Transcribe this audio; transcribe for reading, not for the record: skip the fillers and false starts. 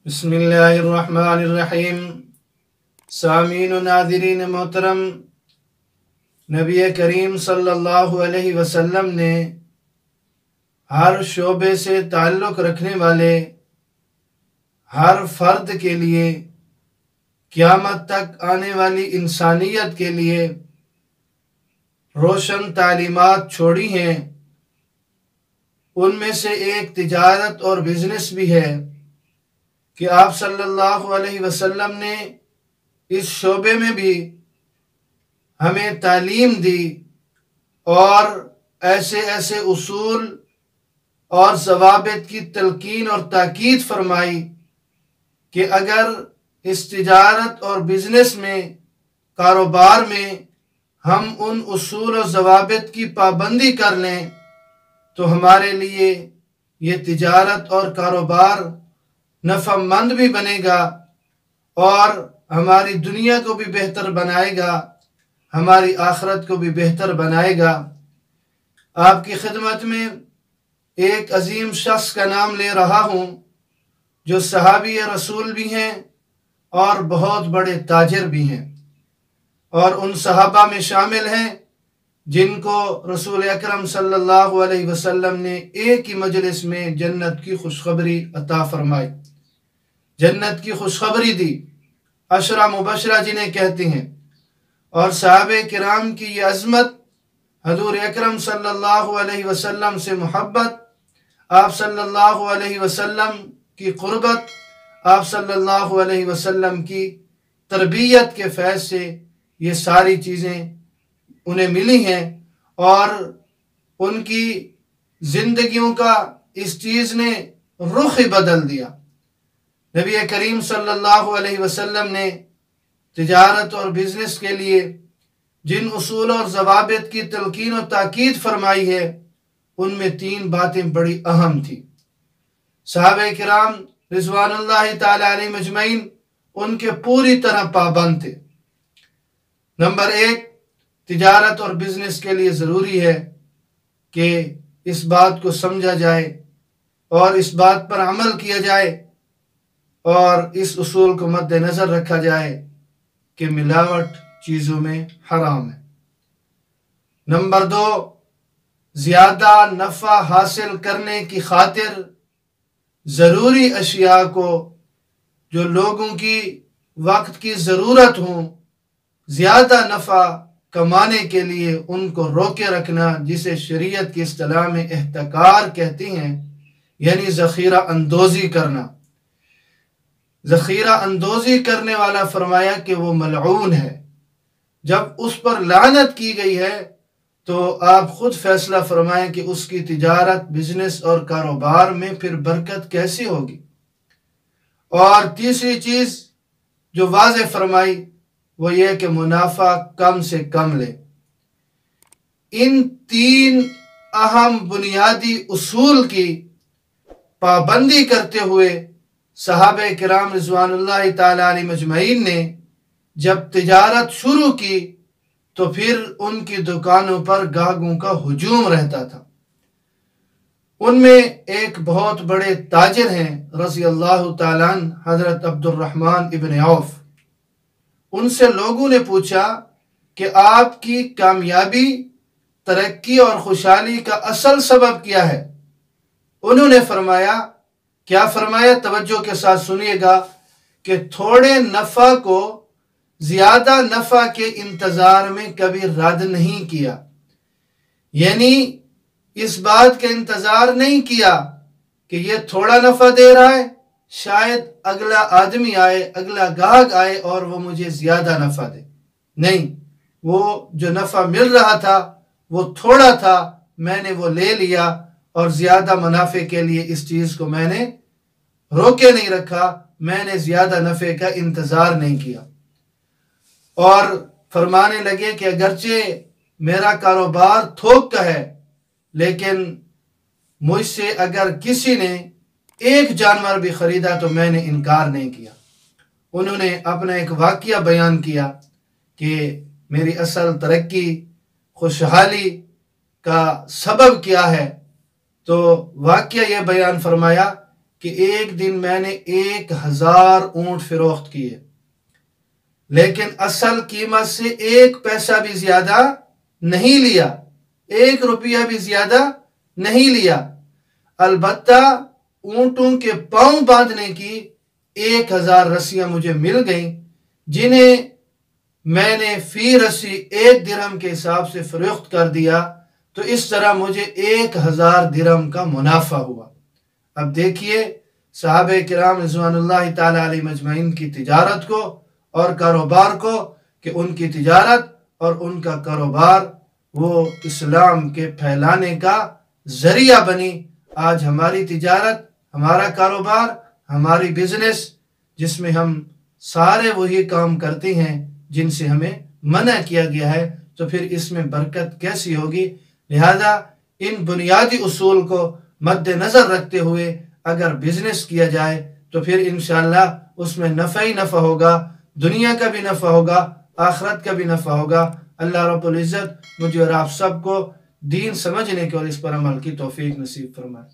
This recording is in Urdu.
بسم اللہ الرحمن الرحیم۔ سامعین و ناظرین محترم، نبی کریم صلی اللہ علیہ وسلم نے ہر شعبے سے تعلق رکھنے والے ہر فرد کے لیے، قیامت تک آنے والی انسانیت کے لیے روشن تعلیمات چھوڑی ہیں۔ ان میں سے ایک تجارت اور بزنس بھی ہے کہ آپ صلی اللہ علیہ وسلم نے اس شعبے میں بھی ہمیں تعلیم دی اور ایسے ایسے اصول اور ضوابط کی تلقین اور تاکید فرمائی کہ اگر اس تجارت اور بزنس میں، کاروبار میں ہم ان اصول و ضوابط کی پابندی کر لیں تو ہمارے لیے یہ تجارت اور کاروبار نفع مند بھی بنے گا اور ہماری دنیا کو بھی بہتر بنائے گا، ہماری آخرت کو بھی بہتر بنائے گا۔ آپ کی خدمت میں ایک عظیم شخص کا نام لے رہا ہوں جو صحابی رسول بھی ہیں اور بہت بڑے تاجر بھی ہیں، اور ان صحابہ میں شامل ہیں جن کو رسول اکرم صلی اللہ علیہ وسلم نے ایک ہی مجلس میں جنت کی خوشخبری عطا فرمائی، جنت کی خوشخبری دی، عشرہ مبشرہ جنہیں کہتے ہیں۔ اور صحابہ کرام کی یہ عظمت، حضور اکرم صلی اللہ علیہ وسلم سے محبت، آپ صلی اللہ علیہ وسلم کی قربت، آپ صلی اللہ علیہ وسلم کی تربیت کے فیض سے یہ ساری چیزیں انہیں ملی ہیں، اور ان کی زندگیوں کا اس چیز نے رخ ہی بدل دیا۔ نبی کریم صلی اللہ علیہ وسلم نے تجارت اور بزنس کے لیے جن اصول اور ضوابط کی تلقین و تاکید فرمائی ہے، ان میں 3 باتیں بڑی اہم تھیں۔ صحابہ کرام رضوان اللہ تعالی علیہ مجمعین ان کے پوری طرح پابند تھے۔ نمبر 1، تجارت اور بزنس کے لیے ضروری ہے کہ اس بات کو سمجھا جائے اور اس بات پر عمل کیا جائے اور اس اصول کو مد نظر رکھا جائے کہ ملاوٹ چیزوں میں حرام ہے۔ نمبر 2، زیادہ نفع حاصل کرنے کی خاطر ضروری اشیاء کو، جو لوگوں کی وقت کی ضرورت ہوں، زیادہ نفع کمانے کے لیے ان کو روکے رکھنا، جسے شریعت کی اصطلاح میں احتکار کہتے ہیں، یعنی ذخیرہ اندوزی کرنا۔ ذخیرہ اندوزی کرنے والا فرمایا کہ وہ ملعون ہے۔ جب اس پر لعنت کی گئی ہے تو آپ خود فیصلہ فرمائیں کہ اس کی تجارت، بزنس اور کاروبار میں پھر برکت کیسی ہوگی۔ اور تیسری چیز جو واضح فرمائی وہ یہ کہ منافع کم سے کم لے۔ ان 3 اہم بنیادی اصول کی پابندی کرتے ہوئے صحابہ کرام رضوان اللہ تعالی علیہ مجمعین نے جب تجارت شروع کی تو پھر ان کی دکانوں پر گاہکوں کا ہجوم رہتا تھا۔ ان میں ایک بہت بڑے تاجر ہیں رضی اللہ تعالیٰ عنہ، حضرت عبد الرحمن ابن عوف۔ ان سے لوگوں نے پوچھا کہ آپ کی کامیابی، ترقی اور خوشحالی کا اصل سبب کیا ہے؟ انہوں نے فرمایا، کیا فرمایا؟ توجہ کے ساتھ سنیے گا کہ تھوڑے نفع کو زیادہ نفع کے انتظار میں کبھی رد نہیں کیا، یعنی اس بات کا انتظار نہیں کیا کہ یہ تھوڑا نفع دے رہا ہے، شاید اگلا آدمی آئے، اگلا گاہک آئے اور وہ مجھے زیادہ نفع دے۔ نہیں، وہ جو نفع مل رہا تھا وہ تھوڑا تھا، میں نے وہ لے لیا اور زیادہ منافع کے لیے اس چیز کو میں نے روکے نہیں رکھا، میں نے زیادہ نفع کا انتظار نہیں کیا۔ اور فرمانے لگے کہ اگرچہ میرا کاروبار تھوک کا ہے، لیکن مجھ سے اگر کسی نے ایک جانور بھی خریدا تو میں نے انکار نہیں کیا۔ انہوں نے اپنا ایک واقعہ بیان کیا کہ میری اصل ترقی، خوشحالی کا سبب کیا ہے، تو واقعہ یہ بیان فرمایا کہ ایک دن میں نے 1000 اونٹ فروخت کیے، لیکن اصل قیمت سے 1 پیسہ بھی زیادہ نہیں لیا، 1 روپیہ بھی زیادہ نہیں لیا، البتہ اونٹوں کے پاؤں باندھنے کی 1000 رسیاں مجھے مل گئیں، جنہیں میں نے فی رسی 1 درہم کے حساب سے فروخت کر دیا، تو اس طرح مجھے 1000 درہم کا منافع ہوا۔ اب دیکھیے صحابہ کرام رضوان اللہ تعالی علیہ مجمعین کی تجارت کو اور کاروبار کو، کہ ان کی تجارت اور ان کا کاروبار وہ اسلام کے پھیلانے کا ذریعہ بنی۔ آج ہماری تجارت، ہمارا کاروبار، ہماری بزنس، جس میں ہم سارے وہی کام کرتے ہیں جن سے ہمیں منع کیا گیا ہے، تو پھر اس میں برکت کیسی ہوگی؟ لہذا ان بنیادی اصول کو مد نظر رکھتے ہوئے اگر بزنس کیا جائے تو پھر انشاءاللہ اس میں نفع ہی نفع ہوگا، دنیا کا بھی نفع ہوگا، آخرت کا بھی نفع ہوگا۔ اللہ رب العزت مجھے اور آپ سب کو دین سمجھنے کے اور اس پر عمل کی توفیق نصیب فرمائے۔